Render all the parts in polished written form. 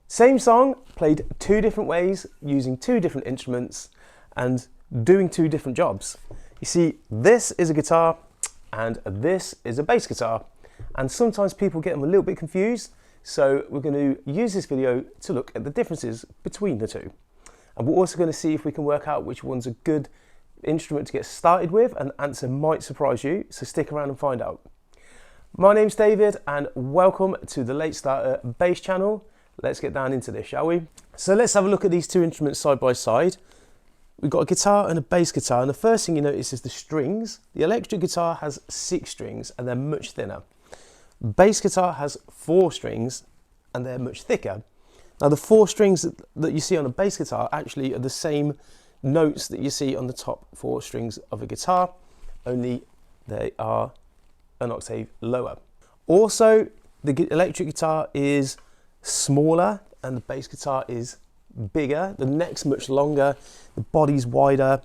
Same song, played two different ways, using two different instruments and doing two different jobs. You see, this is a guitar and this is a bass guitar. And sometimes people get them a little bit confused. So we're going to use this video to look at the differences between the two. And we're also going to see if we can work out which one's a good instrument to get started with, and the answer might surprise you, so stick around and find out. My name's David and welcome to the Late Starter Bass channel. Let's get down into this, shall we? So let's have a look at these two instruments side by side. We've got a guitar and a bass guitar, and the first thing you notice is the strings. The electric guitar has 6 strings and they're much thinner. Bass guitar has 4 strings and they're much thicker. Now the 4 strings that you see on a bass guitar actually are the same notes that you see on the top 4 strings of a guitar, only they are an octave lower. Also, the electric guitar is smaller and the bass guitar is bigger. The neck's much longer, the body's wider.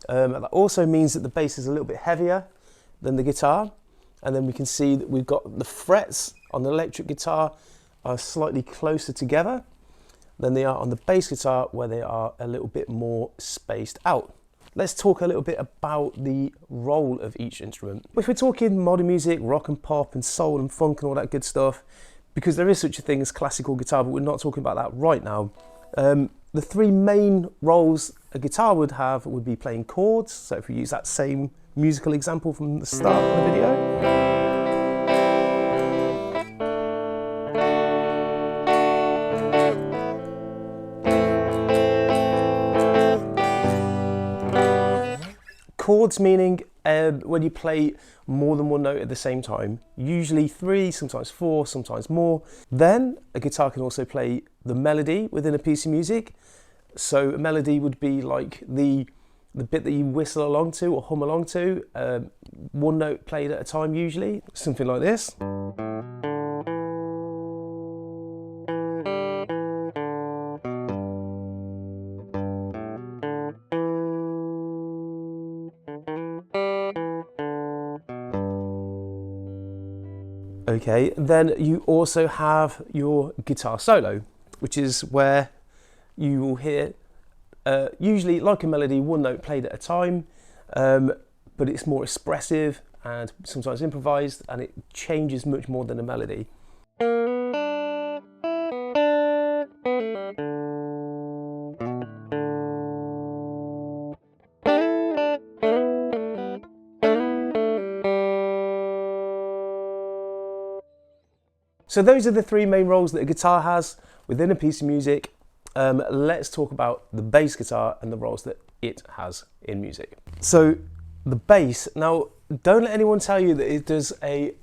That also means that the bass is a little bit heavier than the guitar. And then we can see that we've got the frets on the electric guitar are slightly closer together than they are on the bass guitar, where they are a little bit more spaced out. Let's talk a little bit about the role of each instrument. If we're talking modern music, rock and pop and soul and funk and all that good stuff, because there is such a thing as classical guitar, but we're not talking about that right now. The 3 main roles a guitar would have would be playing chords. So if we use that same musical example from the start of the video. Chords meaning when you play more than one note at the same time, usually 3, sometimes 4, sometimes more. Then a guitar can also play the melody within a piece of music. So a melody would be like the bit that you whistle along to or hum along to, one note played at a time usually, something like this. Okay, then you also have your guitar solo, which is where you will hear, usually like a melody, one note played at a time, but it's more expressive and sometimes improvised, and it changes much more than a melody. So those are the 3 main roles that a guitar has within a piece of music. Let's talk about the bass guitar and the roles that it has in music. So the bass, now don't let anyone tell you that it does a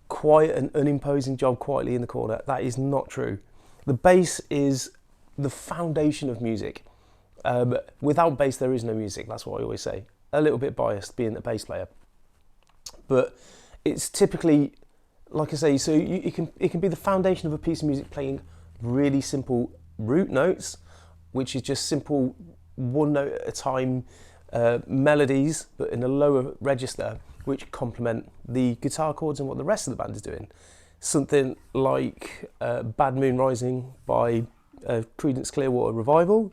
quiet and unimposing job quietly in the corner. That is not true. The bass is the foundation of music. Without bass there is no music, that's what I always say. A little bit biased being a bass player. But it's typically, like I say, so it can be the foundation of a piece of music, playing really simple root notes, which is just simple one note at a time melodies, but in a lower register, which complement the guitar chords and what the rest of the band is doing. Something like Bad Moon Rising by Creedence Clearwater Revival.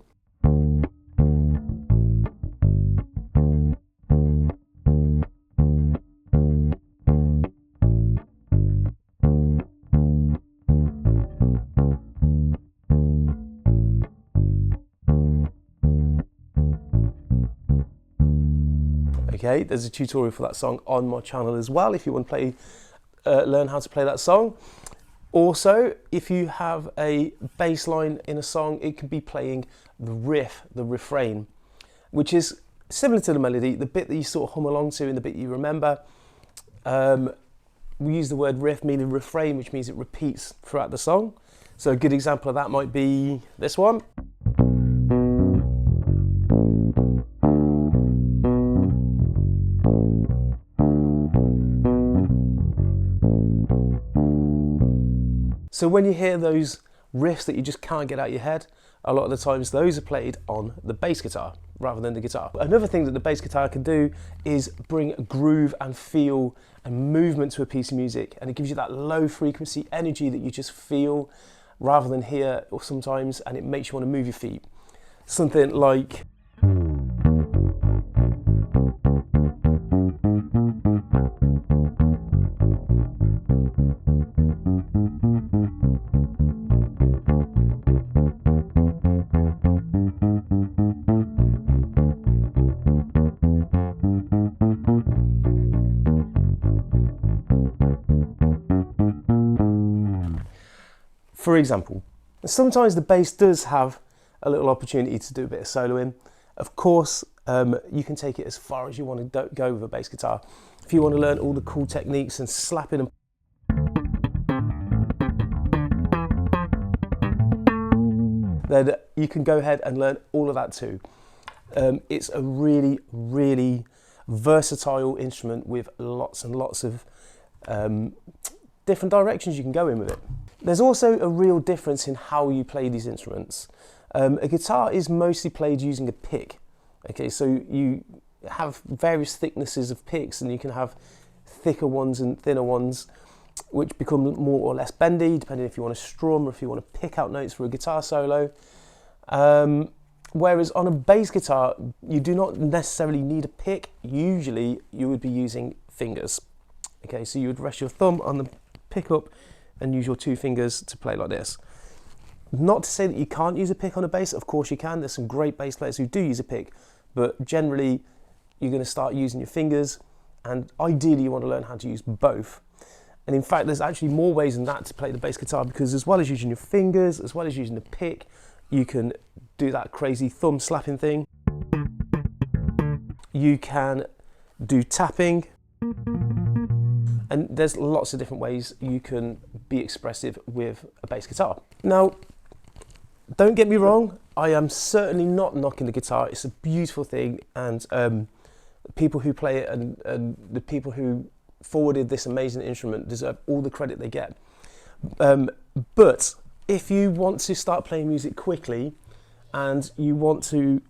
Okay, there's a tutorial for that song on my channel as well if you want to play, learn how to play that song. Also, if you have a bass line in a song, it could be playing the riff, the refrain, which is similar to the melody, the bit that you sort of hum along to and the bit you remember. We use the word riff meaning refrain, which means it repeats throughout the song. So a good example of that might be this one. So when you hear those riffs that you just can't get out of your head, a lot of the times those are played on the bass guitar rather than the guitar. Another thing that the bass guitar can do is bring groove and feel and movement to a piece of music, and it gives you that low frequency energy that you just feel rather than here or sometimes, and it makes you want to move your feet. Something like for example. Sometimes the bass does have a little opportunity to do a bit of soloing. Of course, you can take it as far as you want to go with a bass guitar. If you want to learn all the cool techniques and slapping and then you can go ahead and learn all of that too. It's a really, really versatile instrument with lots and lots of different directions you can go in with it. There's also a real difference in how you play these instruments. A guitar is mostly played using a pick. Okay, so you have various thicknesses of picks, and you can have thicker ones and thinner ones, which become more or less bendy, depending if you want to strum or if you want to pick out notes for a guitar solo. Whereas on a bass guitar, you do not necessarily need a pick. Usually you would be using fingers. Okay, so you would rest your thumb on the pickup and use your two fingers to play like this. Not to say that you can't use a pick on a bass, of course you can. There's some great bass players who do use a pick, but generally you're going to start using your fingers, and ideally you want to learn how to use both. And in fact, there's actually more ways than that to play the bass guitar, because as well as using your fingers, as well as using the pick, you can do that crazy thumb slapping thing. You can do tapping. And there's lots of different ways you can be expressive with a bass guitar. Now, don't get me wrong, I am certainly not knocking the guitar. It's a beautiful thing, and people who play it and the people who forwarded this amazing instrument deserve all the credit they get. But if you want to start playing music quickly and you want to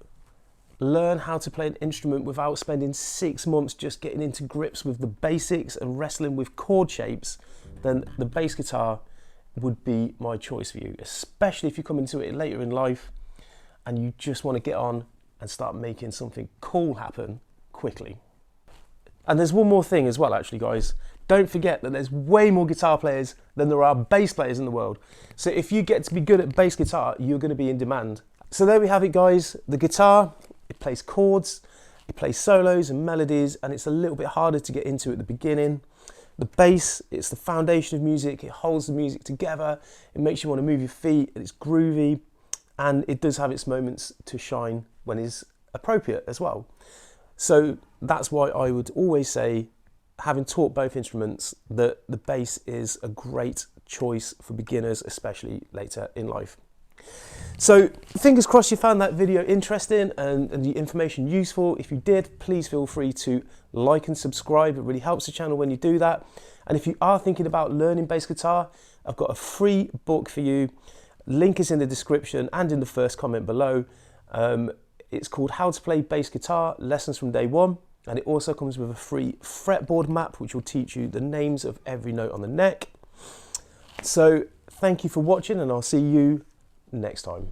learn how to play an instrument without spending 6 months just getting into grips with the basics and wrestling with chord shapes, then the bass guitar would be my choice for you, especially if you come into it later in life and you just want to get on and start making something cool happen quickly. And there's one more thing as well, actually, guys. Don't forget that there's way more guitar players than there are bass players in the world. So if you get to be good at bass guitar, you're going to be in demand. So there we have it, guys. The guitar, it plays chords, it plays solos and melodies, and it's a little bit harder to get into at the beginning. The bass, it's the foundation of music. It holds the music together. It makes you want to move your feet. It's groovy, and it does have its moments to shine when it's appropriate as well. So that's why I would always say, having taught both instruments, that the bass is a great choice for beginners, especially later in life. So fingers crossed you found that video interesting and the information useful. If you did, please feel free to like and subscribe. It really helps the channel when you do that. And if you are thinking about learning bass guitar, I've got a free book for you. Link is in the description and in the first comment below. It's called How to Play Bass Guitar, Lessons from Day One. And it also comes with a free fretboard map, which will teach you the names of every note on the neck. So thank you for watching, and I'll see you next time.